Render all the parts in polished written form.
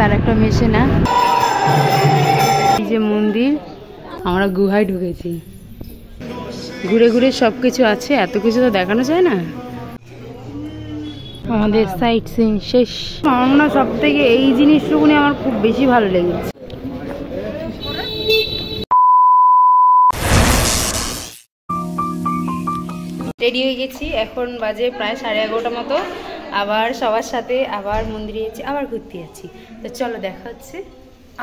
তার একটা মেশে না। এই যে মন্দির, আমরা গুহায় ঢুকেছি। ঘুরে ঘুরে সব কিছু আছে, এত কিছু তো দেখানো যায় না। আমাদের সাইট সিন শেষ। আমার না সব থেকে এই জিনিসটুকুনি আমার খুব বেশি ভালো লেগেছে। রেডি হয়ে গেছি, এখন বাজে প্রায় 11:30 মতো। আবার সবার সাথে আবার মন্দিরে যাচ্ছি, আবার ঘুরতে যাচ্ছি। তো চলো দেখা হচ্ছে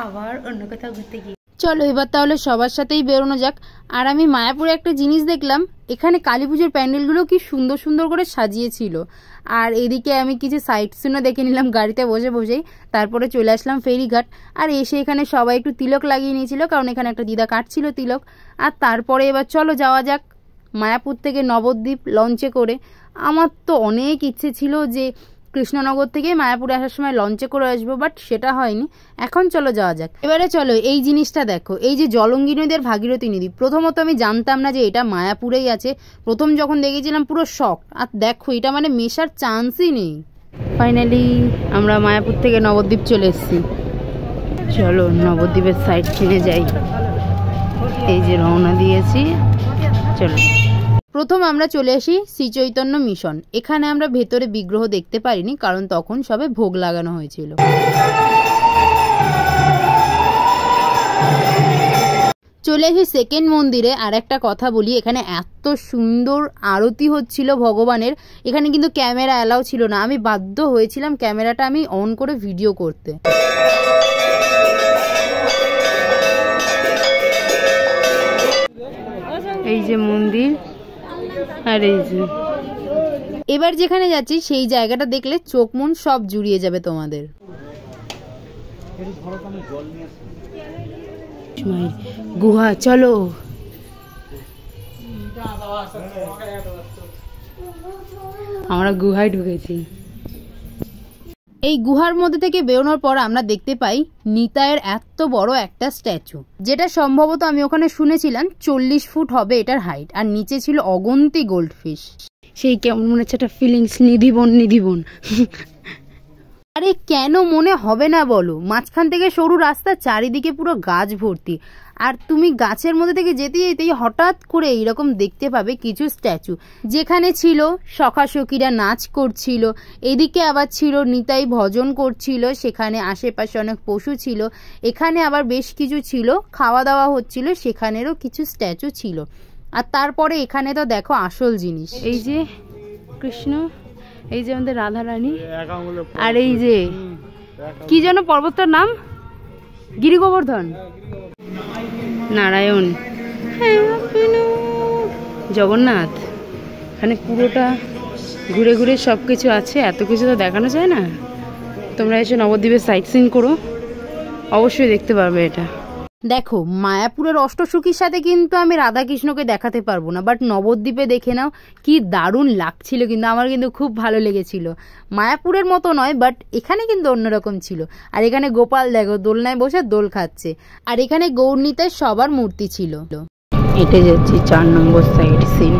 আবার অন্য কোথাও ঘুরতে গিয়ে। চলো এবার তাহলে সবার সাথেই বেরোনো যাক। আর আমি মায়াপুরে একটা জিনিস দেখলাম, এখানে কালী পুজোর প্যান্ডেলগুলো কি সুন্দর সুন্দর করে সাজিয়েছিল। আর এদিকে আমি কিছু সাইট সিনও দেখে নিলাম গাড়িতে বসে বসেই। তারপরে চলে আসলাম ফেরিঘাট। আর এসে এখানে সবাই একটু তিলক লাগিয়ে নিয়েছিল, কারণ এখানে একটা দিদা কাটছিল তিলক। আর তারপরে এবার চলো যাওয়া যাক মায়াপুর থেকে নবদ্বীপ লঞ্চে করে। আমার তো অনেক ইচ্ছে ছিল যে কৃষ্ণনগর থেকে মায়াপুরে আসার সময় লঞ্চে করে আসবো, বাট সেটা হয়নি। এখন চলো যাওয়া যাক। এবারে চলো এই জিনিসটা দেখো, এই যে জলঙ্গি নদীর ভাগীরথী নদী, প্রথমত আমি জানতাম না যে এটা মায়াপুরেই আছে। প্রথম যখন দেখেছিলাম পুরো শক। আর দেখো এটা মানে মেশার চান্সই নেই। ফাইনালি আমরা মায়াপুর থেকে নবদ্বীপ চলে এসেছি। চলো নবদ্বীপের সাইড কিনে যাই। এই যে রওনা দিয়েছি, চলো। প্রথম আমরা চলে আসি শ্রী চৈতন্য মিশন। এখানে আমরা ভেতরে বিগ্রহ দেখতে পারিনি, কারণ তখন সবে ভোগ লাগানো হয়েছিল। চলে আসি সেকেন্ড মন্দিরে। আর একটা কথা বলি, এখানে এত সুন্দর আরতি হচ্ছিল ভগবানের। এখানে কিন্তু ক্যামেরা অ্যালাউ ছিল না। আমি বাধ্য হয়েছিলাম ক্যামেরাটা আমি অন করে ভিডিও করতে। এই যে মন্দির, আর এই যে এবার যেখানে যাচ্ছি সেই জায়গাটা দেখলে চোখ মন সব জুড়িয়ে যাবে তোমাদের। গুহা, চলো। আমরা গুহায় ঢুকেছি। এই গুহার মধ্যে থেকে বেরোনোর পর আমরা দেখতে পাই নিতাইয়ের এত বড় একটা স্ট্যাচু, যেটা সম্ভবত আমি ওখানে শুনেছিলাম 40 ফুট হবে এটার হাইট। আর নিচে ছিল অগন্তি গোল্ডফিশ। সেই কেমন মনে হচ্ছে একটা ফিলিংস, নিধিবন নিধিবন। আরে কেন মনে হবে না বলো, মাঝখান থেকে সরু রাস্তা, চারিদিকে পুরো গাছ ভর্তি। আর তুমি গাছের মধ্যে থেকে যেতে যেতেই হঠাৎ করে এইরকম দেখতে পাবে কিছু স্ট্যাচু। যেখানে ছিল সখাসখীরা নাচ করছিল, এদিকে আবার ছিল নিতাই ভজন করছিল, সেখানে আশেপাশে অনেক পশু ছিল। এখানে আবার বেশ কিছু ছিল খাওয়া দাওয়া হচ্ছিল, সেখানেরও কিছু স্ট্যাচু ছিল। আর তারপরে এখানে তো দেখো আসল জিনিস, এই যে কৃষ্ণ, এই যে আমাদের রাধা রানী, আর এই যে কি যেন পর্বতটার নাম, গিরি গোবর্ধন, নারায়ণ, জগন্নাথ। এখানে পুরোটা ঘুরে ঘুরে সব কিছু আছে, এত কিছু তো দেখানো যায় না। তোমরা এসে নবদ্বীপের সাইট সিন করো, অবশ্যই দেখতে পারবে এটা। দেখো মায়াপুরের অষ্টসখীর সাথে কিন্তু আমি রাধাকৃষ্ণকে দেখাতে পারবো না, বাট নবদ্বীপে দেখে নাও কি দারুণ লাগছিল। কিন্তু আমার কিন্তু খুব ভালো লেগেছিল। মায়াপুরের মতো নয়, বাট এখানে কিন্তু অন্যরকম ছিল। আর এখানে গোপাল দেখো দোলনায় বসে দোল খাচ্ছে। আর এখানে গৌরনীতায় সবার মূর্তি ছিল। হেঁটে যাচ্ছি 4 নম্বর সাইড সিন।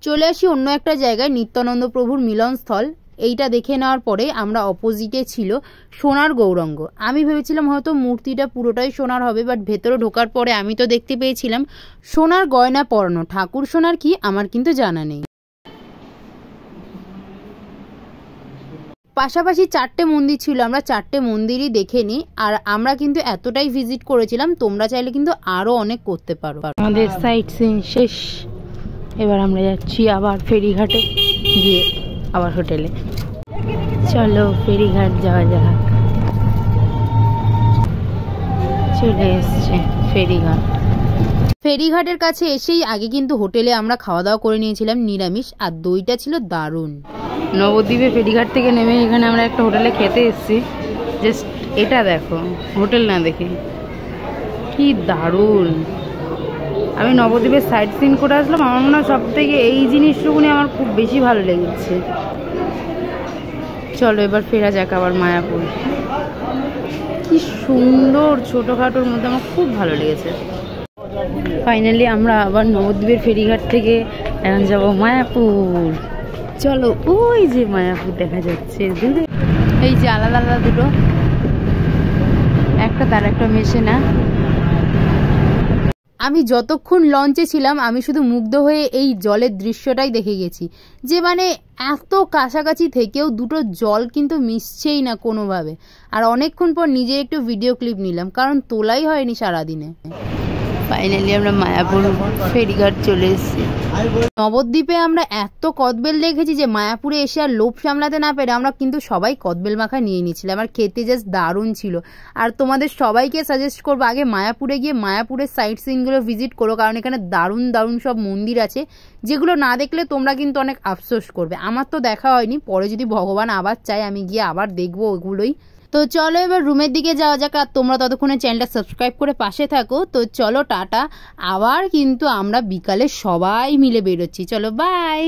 চলে আসি অন্য একটা জায়গায়, নিত্যানন্দ প্রভুর মিলনস্থল। এইটা দেখে নেওয়ার পরে আমরা অপোজিটে ছিল সোনার গৌরাঙ্গ। আমি ভেবেছিলাম হয়তো মূর্তিটা পুরোটাই সোনার হবে, বাট ভেতরে ঢোকার পরে আমি তো দেখতে পেয়েছিলাম সোনার গয়না পরানো। ঠাকুর সোনার কি আমার কিন্তু জানা নেই। পাশাপাশি 4টে মন্দির ছিল, আমরা 4টে মন্দিরই দেখে নিই। আর আমরা কিন্তু এতটাই ভিজিট করেছিলাম, তোমরা চাইলে কিন্তু আরো অনেক করতে পারো। আমাদের সাইট সিন শেষ। এবার আমরা যাচ্ছি আবার ফেরিঘাটে গিয়ে আবার হোটেলে। চলো ফেরিঘাট যাওয়া যাক। চলে এসছে ফেরিঘাট। ফেরিঘাটের কাছে এসেই আগে কিন্তু হোটেলে আমরা খাওয়া দাওয়া করে নিয়েছিলাম নিরামিষ, আর দইটা ছিল দারুণ। নবদ্বীপে ফেরিঘাট থেকে নেমে এখানে আমরা একটা হোটেলে খেতে এসেছি। জাস্ট এটা দেখো, হোটেল না দেখে কি দারুণ। আমি নবদ্বীপের সাইট সিন করে আসলাম। আমার মনে হয় সব থেকে এই জিনিসটুকুনি আমার খুব বেশি ভালো লেগেছে। চলো এবার ফেরা যাক আবার মায়াপুর। কি সুন্দর ছোটোখাটোর মধ্যে আমার খুব ভালো লেগেছে। ফাইনালি আমরা আবার নবদ্বীপের ফেরিঘাট থেকে এখন যাবো মায়াপুর। চলো ওই যে মায়াপুর দেখা যাচ্ছে দূরে, এই যে আলাদা আলাদা দুটো একটা তার একটা মেশে না। আমি যতক্ষণ লঞ্চে ছিলাম আমি শুধু মুগ্ধ হয়ে এই জলের দৃশ্যটাই দেখে গেছি, যে মানে এত কাছাকাছি থেকেও দুটো জল কিন্তু মিশছেই না কোনোভাবে। আর অনেকক্ষণ পর নিজে একটু ভিডিও ক্লিপ নিলাম, কারণ তোলাই হয়নি সারাদিনে। ফাইনালি আমরা মায়াপুর ফেরিঘাট চলে এসেছি। নবদ্বীপে আমরা এত কদবেল দেখেছি যে মায়াপুরে এসে আর লোভ সামলাতে না পেরে আমরা কিন্তু সবাই কদবেল মাখা নিয়ে নিয়েছিলাম। আর খেতে জাস্ট দারুণ ছিল। আর তোমাদের সবাইকে সাজেস্ট করবো আগে মায়াপুরে গিয়ে মায়াপুরের সাইট সিনগুলো ভিজিট করো, কারণ এখানে দারুণ দারুণ সব মন্দির আছে যেগুলো না দেখলে তোমরা কিন্তু অনেক আফসোস করবে। আমার তো দেখা হয়নি, পরে যদি ভগবান আবার চায় আমি গিয়ে আবার দেখবো ওগুলোই। তো চলো এবার রুমের দিকে যাওয়া যাক, আর তোমরা ততক্ষণে চ্যানেলটা সাবস্ক্রাইব করে পাশে থাকো। তো চলো টাটা, আবার কিন্তু আমরা বিকালে সবাই মিলে বেরোচ্ছি। চলো বাই।